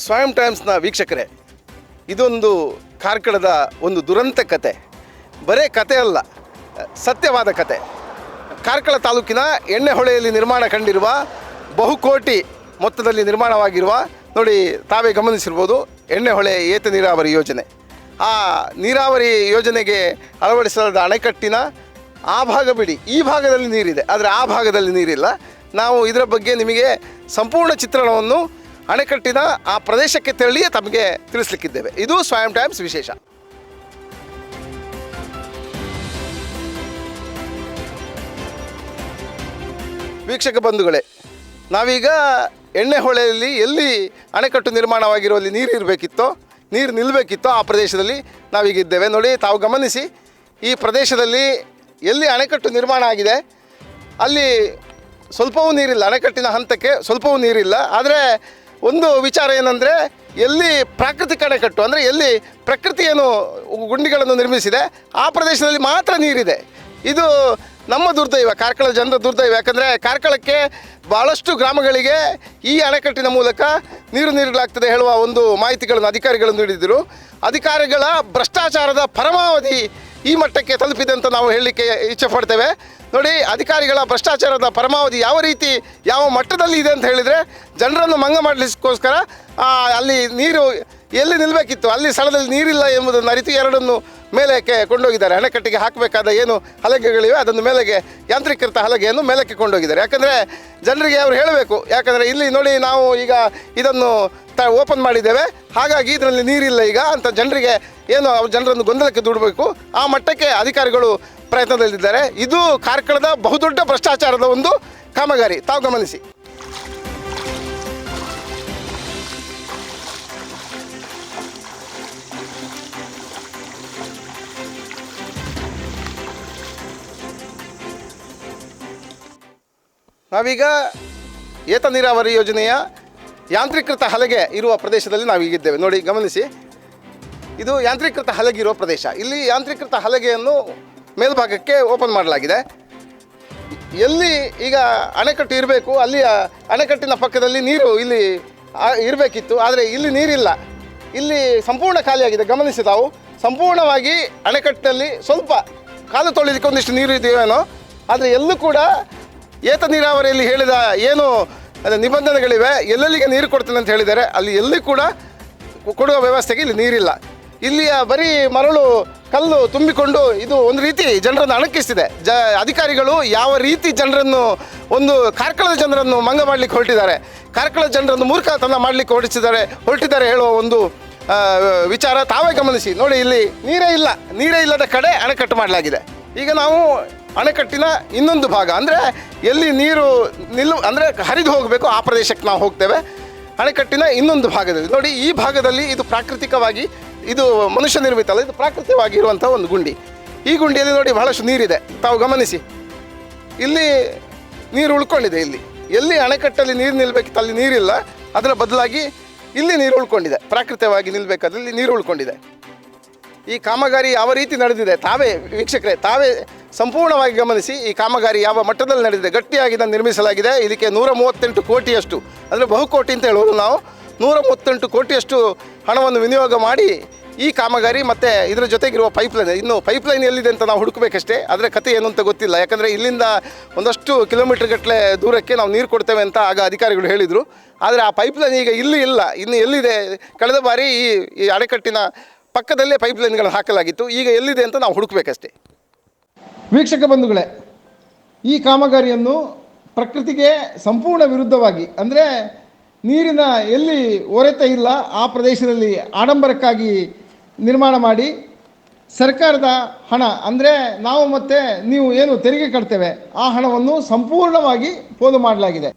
ಸ್ವಯಂ ಟೈಮ್ಸ್ನ ವೀಕ್ಷಕರೇ, ಇದೊಂದು ಕಾರ್ಕಳದ ಒಂದು ದುರಂತ ಕತೆ. ಬರೇ ಕತೆ ಅಲ್ಲ, ಸತ್ಯವಾದ ಕತೆ. ಕಾರ್ಕಳ ತಾಲೂಕಿನ ಎಣ್ಣೆಹೊಳೆಯಲ್ಲಿ ನಿರ್ಮಾಣ ಕಂಡಿರುವ ಬಹುಕೋಟಿ ಮೊತ್ತದಲ್ಲಿ ನಿರ್ಮಾಣವಾಗಿರುವ, ನೋಡಿ ತಾವೇ ಗಮನಿಸಿರ್ಬೋದು, ಎಣ್ಣೆಹೊಳೆ ಏತ ನೀರಾವರಿ ಯೋಜನೆ. ಆ ನೀರಾವರಿ ಯೋಜನೆಗೆ ಅಳವಡಿಸಲಾದ ಅಣೆಕಟ್ಟಿನ ಆ ಭಾಗ ಬಿಡಿ, ಈ ಭಾಗದಲ್ಲಿ ನೀರಿದೆ, ಆದರೆ ಆ ಭಾಗದಲ್ಲಿ ನೀರಿಲ್ಲ. ನಾವು ಇದರ ಬಗ್ಗೆ ನಿಮಗೆ ಸಂಪೂರ್ಣ ಚಿತ್ರಣವನ್ನು ಅಣೆಕಟ್ಟಿನ ಆ ಪ್ರದೇಶಕ್ಕೆ ತೆರಳಿಯೇ ತಮಗೆ ತಿಳಿಸ್ಲಿಕ್ಕಿದ್ದೇವೆ. ಇದು ಸ್ವಯಂ ಟೈಮ್ಸ್ ವಿಶೇಷ. ವೀಕ್ಷಕ ಬಂಧುಗಳೇ, ನಾವೀಗ ಎಣ್ಣೆಹೊಳೆಯಲ್ಲಿ ಎಲ್ಲಿ ಅಣೆಕಟ್ಟು ನಿರ್ಮಾಣವಾಗಿರುವಲ್ಲಿ ನೀರು ಇರಬೇಕಿತ್ತೋ, ನೀರು ನಿಲ್ಲಬೇಕಿತ್ತೋ ಆ ಪ್ರದೇಶದಲ್ಲಿ ನಾವೀಗಿದ್ದೇವೆ. ನೋಡಿ ತಾವು ಗಮನಿಸಿ, ಈ ಪ್ರದೇಶದಲ್ಲಿ ಎಲ್ಲಿ ಅಣೆಕಟ್ಟು ನಿರ್ಮಾಣ ಆಗಿದೆ ಅಲ್ಲಿ ಸ್ವಲ್ಪವೂ ನೀರಿಲ್ಲ, ಅಣೆಕಟ್ಟಿನ ಹಂತಕ್ಕೆ ಸ್ವಲ್ಪವೂ ನೀರಿಲ್ಲ. ಆದರೆ ಒಂದು ವಿಚಾರ ಏನಂದರೆ, ಎಲ್ಲಿ ಪ್ರಾಕೃತಿಕ ಅಣೆಕಟ್ಟು ಅಂದರೆ ಎಲ್ಲಿ ಪ್ರಕೃತಿ ಏನು ಗುಂಡಿಗಳನ್ನು ನಿರ್ಮಿಸಿದೆ ಆ ಪ್ರದೇಶದಲ್ಲಿ ಮಾತ್ರ ನೀರಿದೆ. ಇದು ನಮ್ಮ ದುರ್ದೈವ, ಕಾರ್ಕಳ ಜನರ ದುರ್ದೈವ. ಯಾಕಂದರೆ ಕಾರ್ಕಳಕ್ಕೆ ಭಾಳಷ್ಟು ಗ್ರಾಮಗಳಿಗೆ ಈ ಅಣೆಕಟ್ಟಿನ ಮೂಲಕ ನೀರು ನೀಡಲಾಗ್ತದೆ ಹೇಳುವ ಒಂದು ಮಾಹಿತಿಗಳನ್ನು ಅಧಿಕಾರಿಗಳು ನೀಡಿದರು. ಅಧಿಕಾರಿಗಳ ಭ್ರಷ್ಟಾಚಾರದ ಪರಮಾವಧಿ ಈ ಮಟ್ಟಕ್ಕೆ ತಲುಪಿದೆ ಅಂತ ನಾವು ಹೇಳಲಿಕ್ಕೆ ಇಚ್ಛೆ ಪಡ್ತೇವೆ. ನೋಡಿ, ಅಧಿಕಾರಿಗಳ ಭ್ರಷ್ಟಾಚಾರದ ಪರಮಾವಧಿ ಯಾವ ರೀತಿ ಯಾವ ಮಟ್ಟದಲ್ಲಿ ಇದೆ ಅಂತ ಹೇಳಿದರೆ, ಜನರನ್ನು ಮಂಗ ಮಾಡಲಿಕ್ಕೋಸ್ಕರ ಅಲ್ಲಿ ನೀರು ಎಲ್ಲಿ ನಿಲ್ಲಬೇಕಿತ್ತು ಅಲ್ಲಿ ಸ್ಥಳದಲ್ಲಿ ನೀರಿಲ್ಲ ಎಂಬುದನ್ನು ಅರಿತು ಎರಡನ್ನು ಮೇಲಕ್ಕೆ ಕೊಂಡೋಗಿದ್ದಾರೆ. ಅಣೆಕಟ್ಟಿಗೆ ಹಾಕಬೇಕಾದ ಏನು ಹಲಗೆಗಳಿವೆ ಅದನ್ನು ಮೇಲೆಗೆ, ಯಾಂತ್ರೀಕೃತ ಹಲಗೆಯನ್ನು ಮೇಲಕ್ಕೆ ಕೊಂಡೋಗಿದ್ದಾರೆ. ಯಾಕಂದರೆ ಜನರಿಗೆ ಅವರು ಹೇಳಬೇಕು, ಯಾಕಂದರೆ ಇಲ್ಲಿ ನೋಡಿ ನಾವು ಈಗ ಇದನ್ನು ಓಪನ್ ಮಾಡಿದ್ದೇವೆ, ಹಾಗಾಗಿ ಇದರಲ್ಲಿ ನೀರಿಲ್ಲ ಈಗ ಅಂತ ಜನರಿಗೆ ಏನು ಜನರನ್ನು ಗೊಂದಲಕ್ಕೆ ದೂಡಬೇಕು, ಆ ಮಟ್ಟಕ್ಕೆ ಅಧಿಕಾರಿಗಳು ಪ್ರಯತ್ನದಲ್ಲಿದ್ದಾರೆ. ಇದು ಕಾರ್ಕಳದ ಬಹುದೊಡ್ಡ ಭ್ರಷ್ಟಾಚಾರದ ಒಂದು ಕಾಮಗಾರಿ, ತಾವು ಗಮನಿಸಿ. ನಾವೀಗ ಏತ ನೀರಾವರಿ ಯೋಜನೆಯ ಯಾಂತ್ರೀಕೃತ ಹಲಗೆ ಇರುವ ಪ್ರದೇಶದಲ್ಲಿ ನಾವೀಗಿದ್ದೇವೆ. ನೋಡಿ ಗಮನಿಸಿ, ಇದು ಯಾಂತ್ರೀಕೃತ ಹಲಗೆ ಇರುವ ಪ್ರದೇಶ. ಇಲ್ಲಿ ಯಾಂತ್ರೀಕೃತ ಹಲಗೆಯನ್ನು ಮೇಲ್ಭಾಗಕ್ಕೆ ಓಪನ್ ಮಾಡಲಾಗಿದೆ. ಎಲ್ಲಿ ಈಗ ಅಣೆಕಟ್ಟು ಇರಬೇಕು ಅಲ್ಲಿ ಅಣೆಕಟ್ಟಿನ ಪಕ್ಕದಲ್ಲಿ ನೀರು ಇಲ್ಲಿ ಇರಬೇಕಿತ್ತು, ಆದರೆ ಇಲ್ಲಿ ನೀರಿಲ್ಲ, ಇಲ್ಲಿ ಸಂಪೂರ್ಣ ಖಾಲಿಯಾಗಿದೆ. ಗಮನಿಸಿ ತಾವು, ಸಂಪೂರ್ಣವಾಗಿ ಅಣೆಕಟ್ಟಿನಲ್ಲಿ ಸ್ವಲ್ಪ ಕಾಲು ತೊಳಿಲಿಕ್ಕೆ ಒಂದಿಷ್ಟು ನೀರು ಇದೆಯೇನೋ, ಆದರೆ ಎಲ್ಲೂ ಕೂಡ ಏತ ನೀರಾವರಿಯಲ್ಲಿ ಹೇಳಿದ ಏನು ನಿಬಂಧನೆಗಳಿವೆ, ಎಲ್ಲೆಲ್ಲಿಗೆ ನೀರು ಕೊಡ್ತೇನೆ ಅಂತ ಹೇಳಿದ್ದಾರೆ ಅಲ್ಲಿ ಎಲ್ಲಿ ಕೂಡ ಕೊಡುವ ವ್ಯವಸ್ಥೆಗೆ ಇಲ್ಲಿ ನೀರಿಲ್ಲ. ಇಲ್ಲಿಯ ಬರೀ ಮರಳು ಕಲ್ಲು ತುಂಬಿಕೊಂಡು ಇದು ಒಂದು ರೀತಿ ಜನರನ್ನು ಅಣಕಿಸ್ತಿದೆ. ಅಧಿಕಾರಿಗಳು ಯಾವ ರೀತಿ ಜನರನ್ನು, ಒಂದು ಕಾರ್ಕಳದ ಜನರನ್ನು ಮಂಗ ಮಾಡಲಿಕ್ಕೆ ಹೊರಟಿದ್ದಾರೆ, ಕಾರ್ಕಳದ ಜನರನ್ನು ಮೂರ್ಖತನ ಮಾಡಲಿಕ್ಕೆ ಹೊರಟಿದ್ದಾರೆ ಹೇಳುವ ಒಂದು ವಿಚಾರ ತಾವೇ ಗಮನಿಸಿ. ನೋಡಿ, ಇಲ್ಲಿ ನೀರೇ ಇಲ್ಲದ ಕಡೆ ಅಣೆಕಟ್ಟು ಮಾಡಲಾಗಿದೆ. ಈಗ ನಾವು ಅಣೆಕಟ್ಟಿನ ಇನ್ನೊಂದು ಭಾಗ ಅಂದರೆ ಎಲ್ಲಿ ನೀರು ಅಂದರೆ ಹರಿದು ಹೋಗಬೇಕು ಆ ಪ್ರದೇಶಕ್ಕೆ ನಾವು ಹೋಗ್ತೇವೆ. ಅಣೆಕಟ್ಟಿನ ಇನ್ನೊಂದು ಭಾಗದಲ್ಲಿ ನೋಡಿ, ಈ ಭಾಗದಲ್ಲಿ ಇದು ಪ್ರಾಕೃತಿಕವಾಗಿ, ಇದು ಮನುಷ್ಯ ನಿರ್ಮಿತ ಅಲ್ಲ, ಇದು ಪ್ರಾಕೃತಿಕವಾಗಿ ಇರುವಂಥ ಒಂದು ಗುಂಡಿ. ಈ ಗುಂಡಿಯಲ್ಲಿ ನೋಡಿ ಬಹಳಷ್ಟು ನೀರಿದೆ, ತಾವು ಗಮನಿಸಿ. ಇಲ್ಲಿ ನೀರು ಉಳ್ಕೊಂಡಿದೆ. ಇಲ್ಲಿ ಎಲ್ಲಿ ಅಣೆಕಟ್ಟಲ್ಲಿ ನೀರು ನಿಲ್ಲಬೇಕಿತ್ತು ಅಲ್ಲಿ ನೀರಿಲ್ಲ, ಅದರ ಬದಲಾಗಿ ಇಲ್ಲಿ ನೀರು ಉಳ್ಕೊಂಡಿದೆ. ಪ್ರಾಕೃತಿಕವಾಗಿ ನಿಲ್ಲಬೇಕಾದ್ರೆ ಇಲ್ಲಿ ನೀರು ಉಳ್ಕೊಂಡಿದೆ. ಈ ಕಾಮಗಾರಿ ಯಾವ ರೀತಿ ನಡೆದಿದೆ ತಾವೇ ವೀಕ್ಷಕರೇ, ತಾವೇ ಸಂಪೂರ್ಣವಾಗಿ ಗಮನಿಸಿ. ಈ ಕಾಮಗಾರಿ ಯಾವ ಮಟ್ಟದಲ್ಲಿ ನಡೆದಿದೆ, ಗಟ್ಟಿಯಾಗಿ ಇದನ್ನು ನಿರ್ಮಿಸಲಾಗಿದೆ. ಇದಕ್ಕೆ 138 ಕೋಟಿಯಷ್ಟು, ಅಂದರೆ ಬಹುಕೋಟಿ ಅಂತ ಹೇಳೋದು ನಾವು, 138 ಕೋಟಿಯಷ್ಟು ಹಣವನ್ನು ವಿನಿಯೋಗ ಮಾಡಿ ಈ ಕಾಮಗಾರಿ ಮತ್ತು ಇದರ ಜೊತೆಗಿರುವ ಪೈಪ್ಲೈನ್, ಇನ್ನು ಪೈಪ್ಲೈನ್ ಎಲ್ಲಿದೆ ಅಂತ ನಾವು ಹುಡುಕಬೇಕಷ್ಟೇ. ಅದರ ಕತೆ ಏನು ಅಂತ ಗೊತ್ತಿಲ್ಲ. ಯಾಕಂದರೆ ಇಲ್ಲಿಂದ ಒಂದಷ್ಟು ಕಿಲೋಮೀಟರ್ ಗಟ್ಟಲೆ ದೂರಕ್ಕೆ ನಾವು ನೀರು ಕೊಡ್ತೇವೆ ಅಂತ ಆಗ ಅಧಿಕಾರಿಗಳು ಹೇಳಿದರು. ಆದರೆ ಆ ಪೈಪ್ಲೈನ್ ಈಗ ಇಲ್ಲಿ ಇಲ್ಲ, ಇನ್ನು ಎಲ್ಲಿದೆ? ಕಳೆದ ಬಾರಿ ಈ ಅಣೆಕಟ್ಟಿನ ಪಕ್ಕದಲ್ಲೇ ಪೈಪ್ಲೈನ್ಗಳನ್ನು ಹಾಕಲಾಗಿತ್ತು, ಈಗ ಎಲ್ಲಿದೆ ಅಂತ ನಾವು ಹುಡುಕಬೇಕಷ್ಟೇ. ವೀಕ್ಷಕ ಬಂಧುಗಳೇ, ಈ ಕಾಮಗಾರಿಯನ್ನು ಪ್ರಕೃತಿಗೆ ಸಂಪೂರ್ಣ ವಿರುದ್ಧವಾಗಿ, ಅಂದರೆ ನೀರಿನ ಎಲ್ಲಿ ಒರೆತ ಇಲ್ಲ ಆ ಪ್ರದೇಶದಲ್ಲಿ ಆಡಂಬರಕ್ಕಾಗಿ ನಿರ್ಮಾಣ ಮಾಡಿ ಸರ್ಕಾರದ ಹಣ, ಅಂದರೆ ನಾವು ಮತ್ತು ನೀವು ಏನು ತೆರಿಗೆ ಕಟ್ತೇವೆ ಆ ಹಣವನ್ನು ಸಂಪೂರ್ಣವಾಗಿ ಪೋಲು ಮಾಡಲಾಗಿದೆ.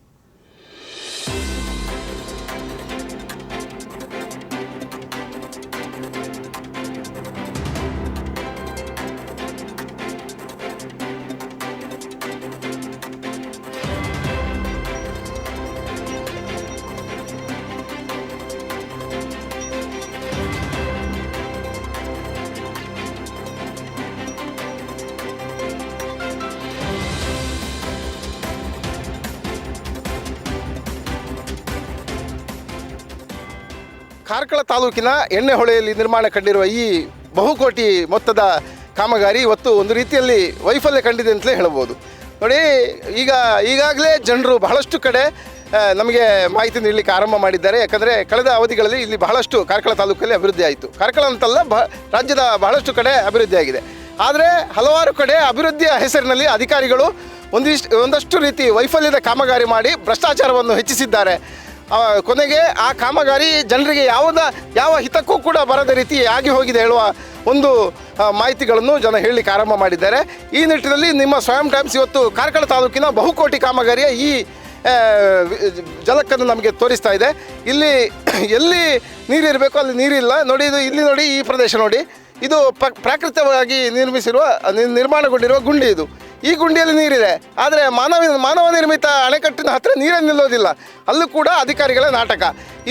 ಕಾರ್ಕಳ ತಾಲೂಕಿನ ಎಣ್ಣೆಹೊಳೆಯಲ್ಲಿ ನಿರ್ಮಾಣ ಕಂಡಿರುವ ಈ ಬಹುಕೋಟಿ ಮೊತ್ತದ ಕಾಮಗಾರಿ ಇವತ್ತು ಒಂದು ರೀತಿಯಲ್ಲಿ ವೈಫಲ್ಯ ಕಂಡಿದೆ ಅಂತಲೇ ಹೇಳ್ಬೋದು. ನೋಡಿ, ಈಗಾಗಲೇ ಜನರು ಬಹಳಷ್ಟು ಕಡೆ ನಮಗೆ ಮಾಹಿತಿ ನೀಡಲಿಕ್ಕೆ ಆರಂಭ ಮಾಡಿದ್ದಾರೆ. ಯಾಕಂದರೆ ಕಳೆದ ಅವಧಿಗಳಲ್ಲಿ ಇಲ್ಲಿ ಬಹಳಷ್ಟು ಕಾರ್ಕಳ ತಾಲೂಕಲ್ಲಿ ಅಭಿವೃದ್ಧಿ ಆಯಿತು. ಕಾರ್ಕಳ ಅಂತಲ್ಲ, ರಾಜ್ಯದ ಬಹಳಷ್ಟು ಕಡೆ ಅಭಿವೃದ್ಧಿ ಆಗಿದೆ. ಆದರೆ ಹಲವಾರು ಕಡೆ ಅಭಿವೃದ್ಧಿಯ ಹೆಸರಿನಲ್ಲಿ ಅಧಿಕಾರಿಗಳು ಒಂದಷ್ಟು ರೀತಿ ವೈಫಲ್ಯದ ಕಾಮಗಾರಿ ಮಾಡಿ ಭ್ರಷ್ಟಾಚಾರವನ್ನು ಹೆಚ್ಚಿಸಿದ್ದಾರೆ. ಕೊನೆಗೆ ಆ ಕಾಮಗಾರಿ ಜನರಿಗೆ ಯಾವ ಹಿತಕ್ಕೂ ಕೂಡ ಬರದ ರೀತಿ ಆಗಿ ಹೋಗಿದೆ ಹೇಳುವ ಒಂದು ಮಾಹಿತಿಗಳನ್ನು ಜನ ಹೇಳಲಿಕ್ಕೆ ಆರಂಭ ಮಾಡಿದ್ದಾರೆ. ಈ ನಿಟ್ಟಿನಲ್ಲಿ ನಿಮ್ಮ ಸ್ವಯಂ ಟೈಮ್ಸ್ ಇವತ್ತು ಕಾರ್ಕಳ ತಾಲೂಕಿನ ಬಹುಕೋಟಿ ಕಾಮಗಾರಿಯ ಈ ಜಲಕ್ಕನ್ನು ನಮಗೆ ತೋರಿಸ್ತಾ ಇದೆ. ಇಲ್ಲಿ ಎಲ್ಲಿ ನೀರಿರಬೇಕು ಅಲ್ಲಿ ನೀರಿಲ್ಲ. ನೋಡಿ, ಇಲ್ಲಿ ನೋಡಿ, ಈ ಪ್ರದೇಶ ನೋಡಿ, ಇದು ಪ್ರಾಕೃತಿಕವಾಗಿ ನಿರ್ಮಾಣಗೊಂಡಿರುವ ಗುಂಡಿ. ಈ ಗುಂಡಿಯಲ್ಲಿ ನೀರಿದೆ, ಆದರೆ ಮಾನವ ನಿರ್ಮಿತ ಅಣೆಕಟ್ಟಿನ ಹತ್ತಿರ ನೀರೇ ನಿಲ್ಲೋದಿಲ್ಲ. ಅಲ್ಲೂ ಕೂಡ ಅಧಿಕಾರಿಗಳ ನಾಟಕ.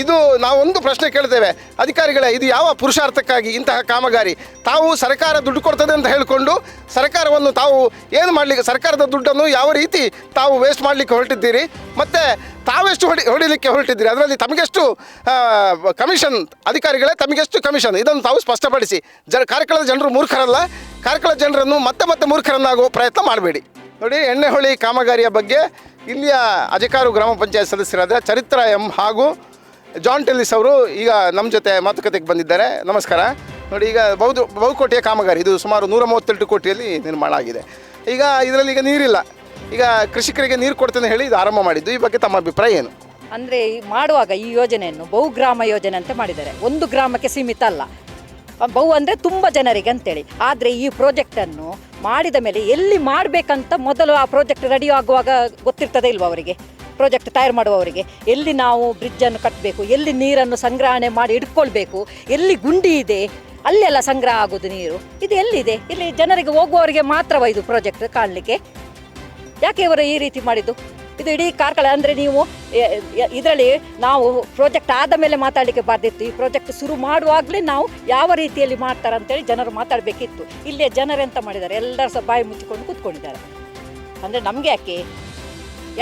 ಇದು ನಾವೊಂದು ಪ್ರಶ್ನೆ ಕೇಳ್ತೇವೆ, ಅಧಿಕಾರಿಗಳೇ, ಇದು ಯಾವ ಪುರುಷಾರ್ಥಕ್ಕಾಗಿ ಇಂತಹ ಕಾಮಗಾರಿ? ತಾವು ಸರ್ಕಾರ ದುಡ್ಡು ಕೊಡ್ತದೆ ಅಂತ ಹೇಳಿಕೊಂಡು ಸರ್ಕಾರವನ್ನು ತಾವು ಏನು ಮಾಡಲಿಕ್ಕೆ, ಸರ್ಕಾರದ ದುಡ್ಡನ್ನು ಯಾವ ರೀತಿ ತಾವು ವೇಸ್ಟ್ ಮಾಡಲಿಕ್ಕೆ ಹೊರಟಿದ್ದೀರಿ, ಮತ್ತು ತಾವೆಷ್ಟು ಹೊಡಿಲಿಕ್ಕೆ ಹೊರಟಿದ್ದೀರಿ, ಅದರಲ್ಲಿ ತಮಗೆಷ್ಟು ಕಮಿಷನ್? ಅಧಿಕಾರಿಗಳೇ, ತಮಗೆಷ್ಟು ಕಮಿಷನ್? ಇದನ್ನು ತಾವು ಸ್ಪಷ್ಟಪಡಿಸಿ. ಕಾರ್ಕಳದ ಜನರು ಮೂರ್ಖರಲ್ಲ. ಕಾರ್ಕಳ ಜನರನ್ನು ಮತ್ತೆ ಮೂರ್ಖರನ್ನಾಗುವ ಪ್ರಯತ್ನ ಮಾಡಬೇಡಿ. ನೋಡಿ, ಎಣ್ಣೆಹೊಳೆ ಕಾಮಗಾರಿಯ ಬಗ್ಗೆ ಇಲ್ಲಿಯ ಅಜಕಾರು ಗ್ರಾಮ ಪಂಚಾಯತ್ ಸದಸ್ಯರಾದ ಚರಿತ್ರ ಎಂ ಹಾಗೂ ಜಾನ್ ಟೆಲ್ಲಿಸ್ ಅವರು ಈಗ ನಮ್ಮ ಜೊತೆ ಮಾತುಕತೆಗೆ ಬಂದಿದ್ದಾರೆ. ನಮಸ್ಕಾರ. ನೋಡಿ, ಈಗ ಬಹುಕೋಟಿಯ ಕಾಮಗಾರಿ, ಇದು ಸುಮಾರು 138 ಕೋಟಿಯಲ್ಲಿ ನಿರ್ಮಾಣ ಆಗಿದೆ. ಇದರಲ್ಲಿ ನೀರಿಲ್ಲ. ಕೃಷಿಕರಿಗೆ ನೀರು ಕೊಡ್ತೇನೆ ಹೇಳಿ ಇದು ಆರಂಭ ಮಾಡಿದ್ದು. ಈ ಬಗ್ಗೆ ತಮ್ಮ ಅಭಿಪ್ರಾಯ ಏನು? ಅಂದರೆ ಮಾಡುವಾಗ ಈ ಯೋಜನೆಯನ್ನು ಬಹುಗ್ರಾಮ ಯೋಜನೆ ಅಂತ ಮಾಡಿದ್ದಾರೆ. ಒಂದು ಗ್ರಾಮಕ್ಕೆ ಸೀಮಿತ ಅಲ್ಲ, ಬಹು ಅಂದರೆ ತುಂಬ ಜನರಿಗೆ ಅಂತೇಳಿ. ಆದರೆ ಈ ಪ್ರಾಜೆಕ್ಟನ್ನು ಮಾಡಿದ ಮೇಲೆ ಎಲ್ಲಿ ಮಾಡಬೇಕಂತ ಮೊದಲು ಆ ಪ್ರಾಜೆಕ್ಟ್ ರೆಡಿ ಆಗುವಾಗ ಗೊತ್ತಿರ್ತದೆ ಇಲ್ವ ಅವರಿಗೆ? ಪ್ರಾಜೆಕ್ಟ್ ತಯಾರು ಮಾಡುವವರಿಗೆ ಎಲ್ಲಿ ನಾವು ಬ್ರಿಡ್ಜನ್ನು ಕಟ್ಟಬೇಕು, ಎಲ್ಲಿ ನೀರನ್ನು ಸಂಗ್ರಹಣೆ ಮಾಡಿ ಇಟ್ಕೊಳ್ಬೇಕು, ಎಲ್ಲಿ ಗುಂಡಿ ಇದೆ ಅಲ್ಲೆಲ್ಲ ಸಂಗ್ರಹ ಆಗೋದು ನೀರು, ಇದು ಎಲ್ಲಿದೆ? ಇಲ್ಲಿ ಜನರಿಗೆ ಹೋಗುವವರಿಗೆ ಮಾತ್ರವ ಇದು ಪ್ರಾಜೆಕ್ಟ್ ಕಾಣಲಿಕ್ಕೆ? ಯಾಕೆ ಇವರು ಈ ರೀತಿ ಮಾಡಿದ್ದು? ಇದು ಇಡೀ ಕಾರ್ಕಳ ಅಂದರೆ ನೀವು ಇದರಲ್ಲಿ ನಾವು ಪ್ರಾಜೆಕ್ಟ್ ಆದ ಮೇಲೆ ಮಾತಾಡಲಿಕ್ಕೆ ಬಾರ್ದಿತ್ತು. ಈ ಪ್ರಾಜೆಕ್ಟ್ ಶುರು ಮಾಡುವಾಗಲೇ ನಾವು ಯಾವ ರೀತಿಯಲ್ಲಿ ಮಾಡ್ತಾರೆ ಅಂತೇಳಿ ಜನರು ಮಾತಾಡಬೇಕಿತ್ತು. ಇಲ್ಲಿಯ ಜನರೆಂತ ಮಾಡಿದ್ದಾರೆ, ಎಲ್ಲರೂ ಸಹ ಬಾಯಿ ಮುಚ್ಚಿಕೊಂಡು ಕೂತ್ಕೊಂಡಿದ್ದಾರೆ. ಅಂದರೆ ನಮಗೆ ಯಾಕೆ,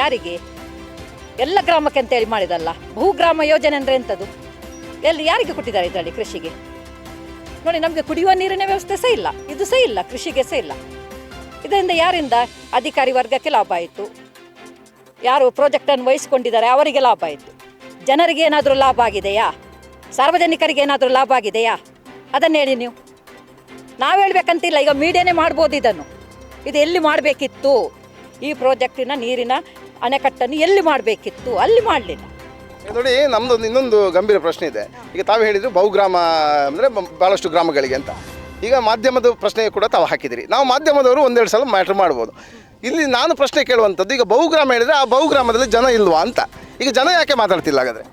ಯಾರಿಗೆ? ಎಲ್ಲ ಗ್ರಾಮಕ್ಕೆ ಅಂತೇಳಿ ಮಾಡಿದಲ್ಲ. ಬಹುಗ್ರಾಮ ಯೋಜನೆ ಅಂದರೆ ಎಂಥದ್ದು? ಯಾರಿಗೆ ಕೊಟ್ಟಿದ್ದಾರೆ ಇದರಲ್ಲಿ? ಕೃಷಿಗೆ. ನೋಡಿ, ನಮಗೆ ಕುಡಿಯುವ ನೀರಿನ ವ್ಯವಸ್ಥೆ ಸಹ ಇಲ್ಲ, ಇದು ಸಹ ಇಲ್ಲ, ಕೃಷಿಗೆ ಸಹ ಇಲ್ಲ. ಇದರಿಂದ ಯಾರಿಂದ? ಅಧಿಕಾರಿ ವರ್ಗಕ್ಕೆ ಲಾಭ ಆಯಿತು, ಯಾರು ಪ್ರಾಜೆಕ್ಟನ್ನು ವಹಿಸಿಕೊಂಡಿದ್ದಾರೆ ಅವರಿಗೆ ಲಾಭ ಆಯಿತು. ಜನರಿಗೆ ಏನಾದರೂ ಲಾಭ ಆಗಿದೆಯಾ? ಸಾರ್ವಜನಿಕರಿಗೆ ಏನಾದರೂ ಲಾಭ ಆಗಿದೆಯಾ? ಅದನ್ನು ಹೇಳಿ ನೀವು. ನಾವು ಹೇಳಬೇಕಂತಿಲ್ಲ, ಈಗ ಮೀಡಿಯಾನೇ ಮಾಡ್ಬೋದು ಇದನ್ನು. ಇದು ಎಲ್ಲಿ ಮಾಡಬೇಕಿತ್ತು? ಈ ಪ್ರಾಜೆಕ್ಟಿನ ನೀರಿನ ಅಣೆಕಟ್ಟನ್ನು ಎಲ್ಲಿ ಮಾಡಬೇಕಿತ್ತು? ಅಲ್ಲಿ ಮಾಡಲಿಲ್ಲ. ನೋಡಿ, ನಮ್ಮದು ಇನ್ನೊಂದು ಗಂಭೀರ ಪ್ರಶ್ನೆ ಇದೆ. ಈಗ ತಾವು ಹೇಳಿದ್ರು ಬಹುಗ್ರಾಮ ಅಂದರೆ ಭಾಳಷ್ಟು ಗ್ರಾಮಗಳಿಗೆ ಅಂತ. ಈಗ ಮಾಧ್ಯಮದ ಪ್ರಶ್ನೆ ಕೂಡ ತಾವು ಹಾಕಿದಿರಿ. ನಾವು ಮಾಧ್ಯಮದವರು ಒಂದೆರಡು ಸಲ ಮ್ಯಾಟ್ರ್ ಮಾಡ್ಬೋದು. ಇಲ್ಲಿ ನಾನು ಪ್ರಶ್ನೆ ಕೇಳುವಂಥದ್ದು, ಈಗ ಬಹುಗ್ರಾಮ ಹೇಳಿದರೆ ಆ ಬಹುಗ್ರಾಮದಲ್ಲಿ ಜನ ಇಲ್ವಾ ಅಂತ. ಈಗ ಜನ ಯಾಕೆ ಮಾತಾಡ್ತಿಲ್ಲ ಹಾಗಾದರೆ?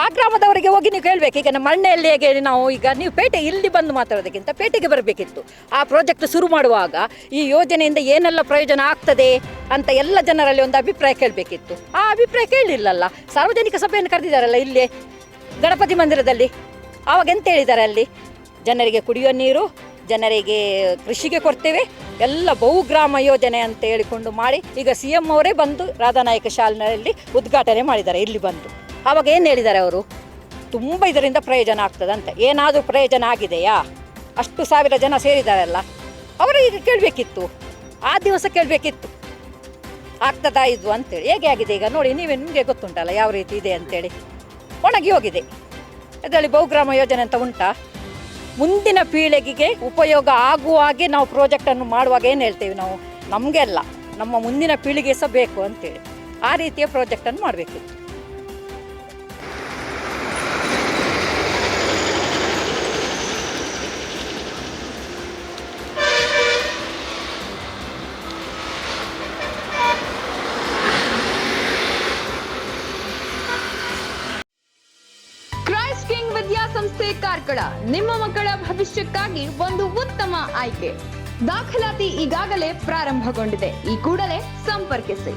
ಆ ಗ್ರಾಮದವರಿಗೆ ಹೋಗಿ ನೀವು ಕೇಳಬೇಕು. ಈಗ ನಮ್ಮ ಮಣ್ಣೆಯಲ್ಲಿ ಹೇಗೆ ನಾವು ನೀವು ಪೇಟೆ ಇಲ್ಲಿ ಬಂದು ಮಾತಾಡೋದಕ್ಕಿಂತ ಪೇಟೆಗೆ ಬರಬೇಕಿತ್ತು. ಆ ಪ್ರಾಜೆಕ್ಟ್ ಶುರು ಮಾಡುವಾಗ ಈ ಯೋಜನೆಯಿಂದ ಏನೆಲ್ಲ ಪ್ರಯೋಜನ ಆಗ್ತದೆ ಅಂತ ಎಲ್ಲ ಜನರಲ್ಲಿ ಒಂದು ಅಭಿಪ್ರಾಯ ಕೇಳಬೇಕಿತ್ತು. ಆ ಅಭಿಪ್ರಾಯ ಕೇಳಲಿಲ್ಲಲ್ಲ. ಸಾರ್ವಜನಿಕ ಸಭೆಯನ್ನು ಕರೆದಿದ್ದಾರಲ್ಲ ಇಲ್ಲೇ ಗಣಪತಿ ಮಂದಿರದಲ್ಲಿ. ಆವಾಗ ಎಂತ ಹೇಳಿದ್ದಾರೆ ಅಲ್ಲಿ? ಜನರಿಗೆ ಕುಡಿಯುವ ನೀರು, ಜನರಿಗೆ ಕೃಷಿಗೆ ಕೊಡ್ತೇವೆ, ಎಲ್ಲ ಬಹುಗ್ರಾಮ ಯೋಜನೆ ಅಂತ ಹೇಳಿಕೊಂಡು ಮಾಡಿ ಈಗ CM ಅವರೇ ಬಂದು ರಾಧಾನಾಯಕ ಶಾಲೆಯಲ್ಲಿ ಉದ್ಘಾಟನೆ ಮಾಡಿದ್ದಾರೆ ಇಲ್ಲಿ ಬಂದು. ಆವಾಗ ಏನು ಹೇಳಿದ್ದಾರೆ ಅವರು? ತುಂಬ ಇದರಿಂದ ಪ್ರಯೋಜನ ಆಗ್ತದಂತ. ಏನಾದರೂ ಪ್ರಯೋಜನ ಆಗಿದೆಯಾ? ಅಷ್ಟು ಸಾವಿರ ಜನ ಸೇರಿದಾರಲ್ಲ, ಅವರು ಈಗ ಕೇಳಬೇಕಿತ್ತು, ಆ ದಿವಸ ಕೇಳಬೇಕಿತ್ತು ಆಗ್ತದಾ ಇದು ಅಂತೇಳಿ. ಹೇಗೆ ಆಗಿದೆ ಈಗ ನೋಡಿ, ನಿಮಗೆ ಗೊತ್ತುಂಟಲ್ಲ ಯಾವ ರೀತಿ ಇದೆ ಅಂತೇಳಿ. ಒಣಗಿ ಹೋಗಿದೆ. ಇದರಲ್ಲಿ ಬಹುಗ್ರಾಮ ಯೋಜನೆ ಅಂತ ಉಂಟಾ? ಮುಂದಿನ ಪೀಳಿಗೆಗೆ ಉಪಯೋಗ ಆಗುವ ಹಾಗೆ ನಾವು ಪ್ರಾಜೆಕ್ಟನ್ನು ಮಾಡುವಾಗ ಏನು ಹೇಳ್ತೇವೆ ನಾವು? ನಮಗೆ ಅಲ್ಲ, ನಮ್ಮ ಮುಂದಿನ ಪೀಳಿಗೆ ಸಹ ಬೇಕು ಅಂತೇಳಿ ಆ ರೀತಿಯ ಪ್ರಾಜೆಕ್ಟನ್ನು ಮಾಡಬೇಕು. ವಿದ್ಯಾಸಂಸ್ಥೆ ಕಾರ್ಕಳ ನಿಮ್ಮ ಮಕ್ಕಳ ಭವಿಷ್ಯಕ್ಕಾಗಿ ಒಂದು ಉತ್ತಮ ಆಯ್ಕೆ. ದಾಖಲಾತಿ ಈಗಾಗಲೇ ಪ್ರಾರಂಭಗೊಂಡಿದೆ. ಈ ಕೂಡಲೇ ಸಂಪರ್ಕಿಸಿ.